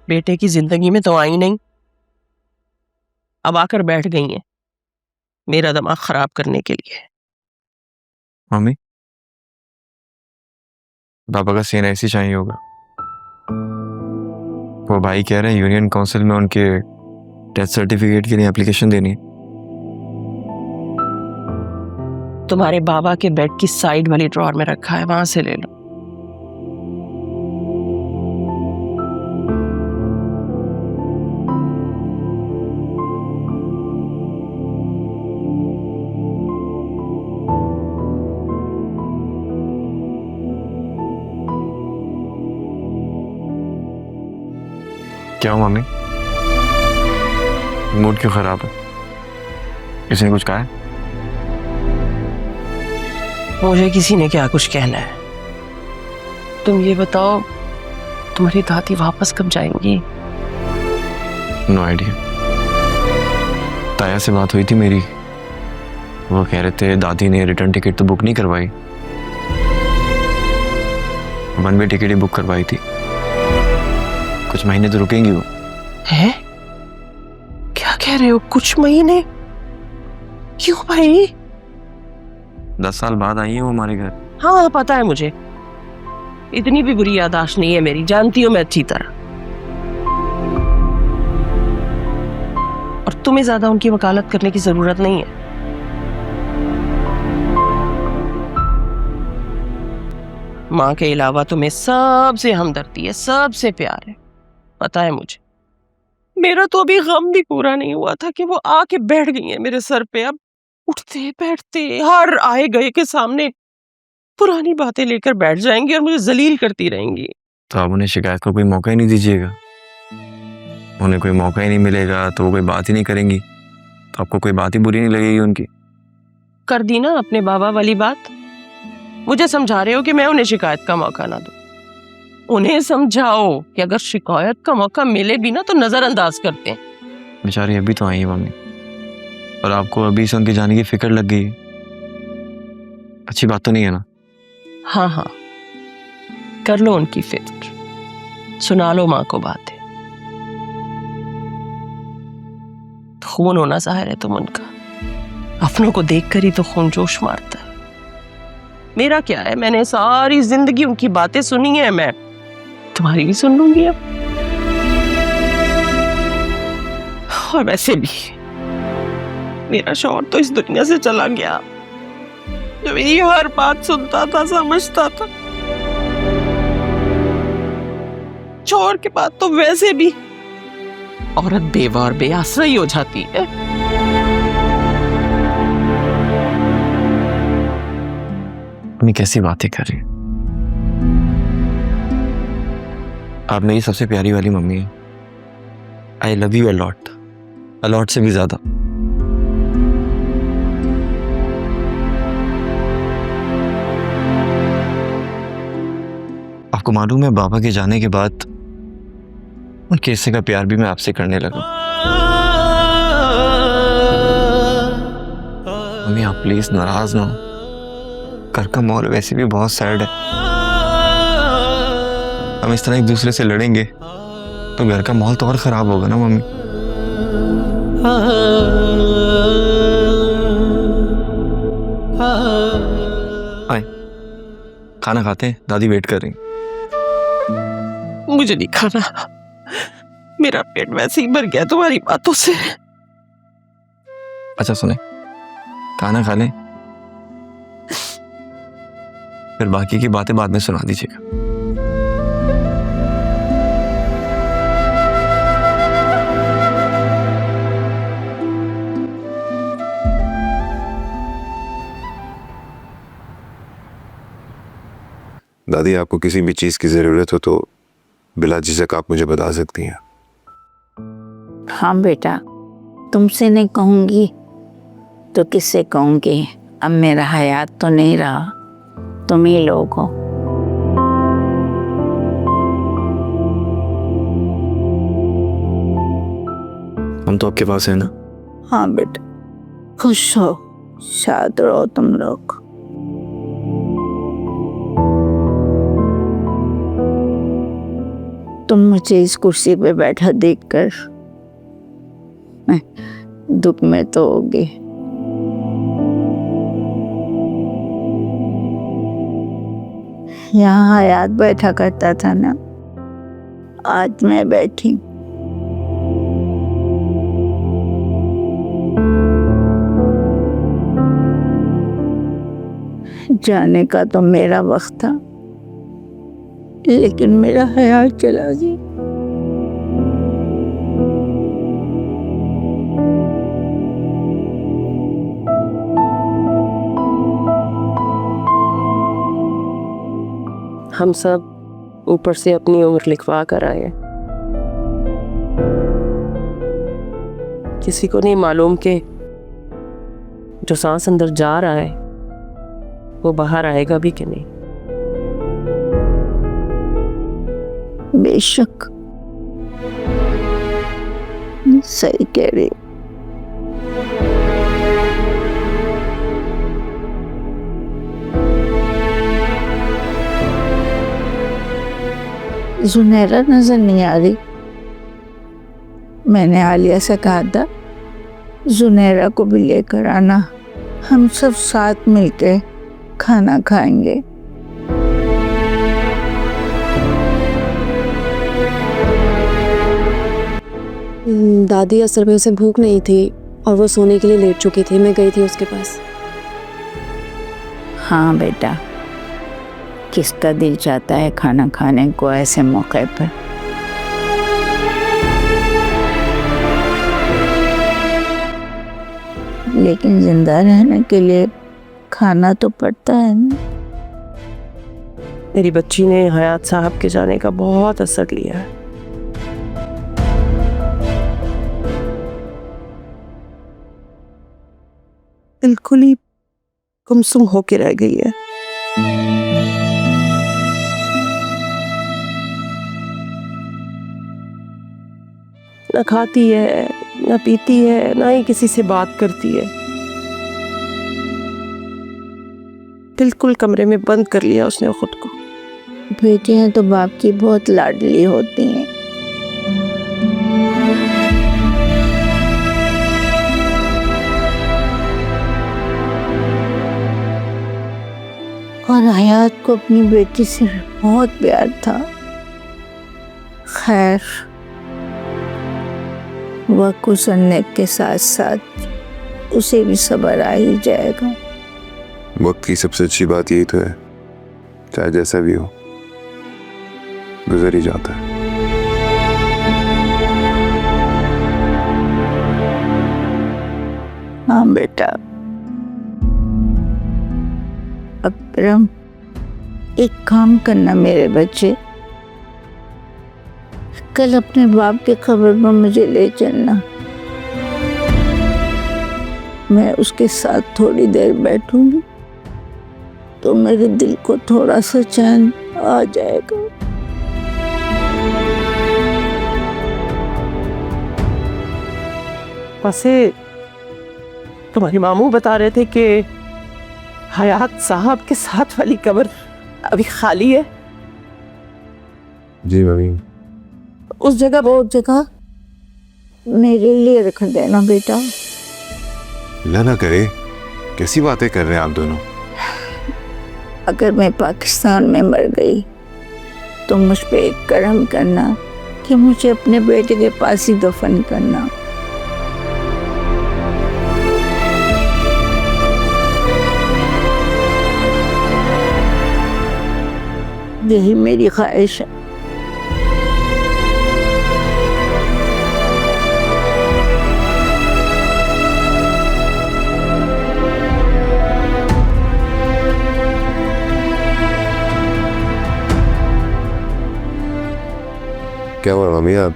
बेटे की जिंदगी में तो आई नहीं, अब आकर बैठ गई हैं मेरा दिमाग खराब करने के लिए। मम्मी, पापा का सीन ऐसे चाहिए होगा। वो भाई कह रहे हैं यूनियन काउंसिल में उनके डेथ सर्टिफिकेट के लिए एप्लीकेशन देनी है। तुम्हारे बाबा के बेड की साइड वाली ड्रॉर में रखा है, वहां से ले लो। क्या हुआ मम्मी, मूड क्यों खराब है? किसी ने कुछ कहा है? मुझे किसी ने क्या कुछ कहना है। तुम ये बताओ, तुम्हारी दादी वापस कब जाएंगी? No idea. ताया से बात हुई थी मेरी, वो कह रहे थे दादी ने रिटर्न टिकट तो बुक नहीं करवाई, वन वे टिकट ही बुक करवाई थी। कुछ महीने तो रुकेंगी वो। हैं? क्या कह रहे हो, कुछ महीने? क्यों भाई? 10 साल बाद आई है वो हमारे घर। हाँ पता है मुझे, इतनी भी बुरी याददाश्त नहीं है मेरी, जानती हूँ मैं अच्छी तरह। और तुम्हें ज्यादा उनकी वकालत करने की जरूरत नहीं है। माँ के अलावा तुम्हें सबसे हमदर्दी है, सबसे प्यार है, पता है मुझे। मेरा तो अभी गम भी पूरा नहीं हुआ था कि वो आके बैठ गई है मेरे सर पे। अब उठते बैठते हर आए गए के सामने पुरानी बातें लेकर बैठ जाएंगी और मुझे जलील करती रहेंगी। तो आप उन्हें शिकायत का कोई मौका ही नहीं दीजिएगा। उन्हें कोई मौका ही नहीं मिलेगा तो वो कोई बात ही नहीं करेंगी, तो आपको कोई बात ही बुरी नहीं लगेगी उनकी। कर दी ना अपने बाबा वाली बात। मुझे समझा रहे हो कि मैं उन्हें शिकायत का मौका ना दूं। उन्हें समझाओ कि अगर शिकायत का मौका मिले भी ना तो नजरअंदाज करते हैं। बेचारी अभी तो आई है मम्मी, और आपको अभी से उनके जाने की फिक्र लग गई। अच्छी बात तो नहीं है ना? हाँ हाँ, कर लो उनकी फिक्र, सुना लो माँ को बातें। खून होना जाहिर है तुम उनका, अपनों को देखकर ही तो खून जोश मारता है। मेरा क्या है, मैंने सारी जिंदगी उनकी बातें सुनी है, मैं तुम्हारी भी सुन लूंगी अब। और वैसे भी मेरा शौहर तो इस दुनिया से चला गया, जो मेरी हर बात सुनता था, समझता था। शौहर के बाद तो वैसे भी औरत बेवा और बेआश्रय हो जाती है। मम्मी कैसी बातें कर रही है? आप मेरी सबसे प्यारी वाली मम्मी है। I love you a lot, a lot से भी ज्यादा। आपको मालूम है बाबा के जाने के बाद उनके हिस्से का प्यार भी मैं आपसे करने लगा। मम्मी आप प्लीज नाराज ना हो, घर का माहौल वैसे भी बहुत सैड है। हम इस तरह एक दूसरे से लड़ेंगे तो घर का माहौल तो और खराब होगा ना मम्मी। आए खाना खाते हैं, दादी वेट कर रही। मुझे नहीं खाना, मेरा पेट वैसे ही भर गया तुम्हारी बातों से। अच्छा सुने, खाना खा लें, फिर बाकी की बातें बाद में सुना दीजिएगा। दादी आपको किसी भी चीज की जरूरत हो तो बिला झिझक आप मुझे बता सकती हैं। हाँ बेटा, तुमसे नहीं कहूँगी तो किससे कहूँगी? अब मेरा हयात तो नहीं रहा, तुम ही लोग हो। हम तो आपके पास है ना? हाँ बेटा, खुश हो, शाद रहो तुम लोग। तुम मुझे इस कुर्सी पे बैठा देखकर मैं दुख में तो होगी। यहाँ हयात बैठा करता था ना, आज मैं बैठी। जाने का तो मेरा वक्त था, लेकिन मेरा हयात चला गया। हम सब ऊपर से अपनी उम्र लिखवा कर आए। किसी को नहीं मालूम कि जो सांस अंदर जा रहा है वो बाहर आएगा भी कि नहीं। बेशक सही कह रही। जुनैरा नजर नहीं आ रही। मैंने आलिया से कहा था जुनैरा को भी लेकर आना, हम सब साथ मिलकर खाना खाएंगे। दादी असल में उसे भूख नहीं थी और वो सोने के लिए लेट चुकी थी। मैं गई थी उसके पास। हाँ बेटा, किसका दिल चाहता है खाना खाने को ऐसे मौके पर। लेकिन जिंदा रहने के लिए खाना तो पड़ता है ना। मेरी बच्ची ने हयात साहब के जाने का बहुत असर लिया है। बिल्कुल ही गुमसुम होके रह गई है। न खाती है, न पीती है, ना ही किसी से बात करती है। बिल्कुल कमरे में बंद कर लिया उसने खुद को। बेटियां तो बाप की बहुत लाडली होती हैं। और हयात को अपनी बेटी से बहुत प्यार था। खैर, वक्त गुजरने के साथ साथ उसे भी सब्र आ ही जाएगा। वक्त की सबसे अच्छी बात यही तो है, चाहे जैसा भी हो गुजर ही जाता है। हाँ बेटा, अकरम एक काम करना मेरे बच्चे, कल अपने बाप के खबर पर मुझे ले चलना। मैं उसके साथ थोड़ी देर बैठूंगी तो मेरे दिल को थोड़ा सा चैन आ जाएगा। वैसे तुम्हारे मामू बता रहे थे कि हयात साहब के साथ वाली कब्र अभी खाली है। जी मम्मी। उस जगह बहुत जगह मेरे लिए रख देना बेटा। ना करे, कैसी बातें कर रहे हैं आप दोनों। अगर मैं पाकिस्तान में मर गई तो मुझ पे एक करम करना कि मुझे अपने बेटे के पास ही दफन करना। यही मेरी ख्वाहिश है। क्या हुआ मम्मी, आप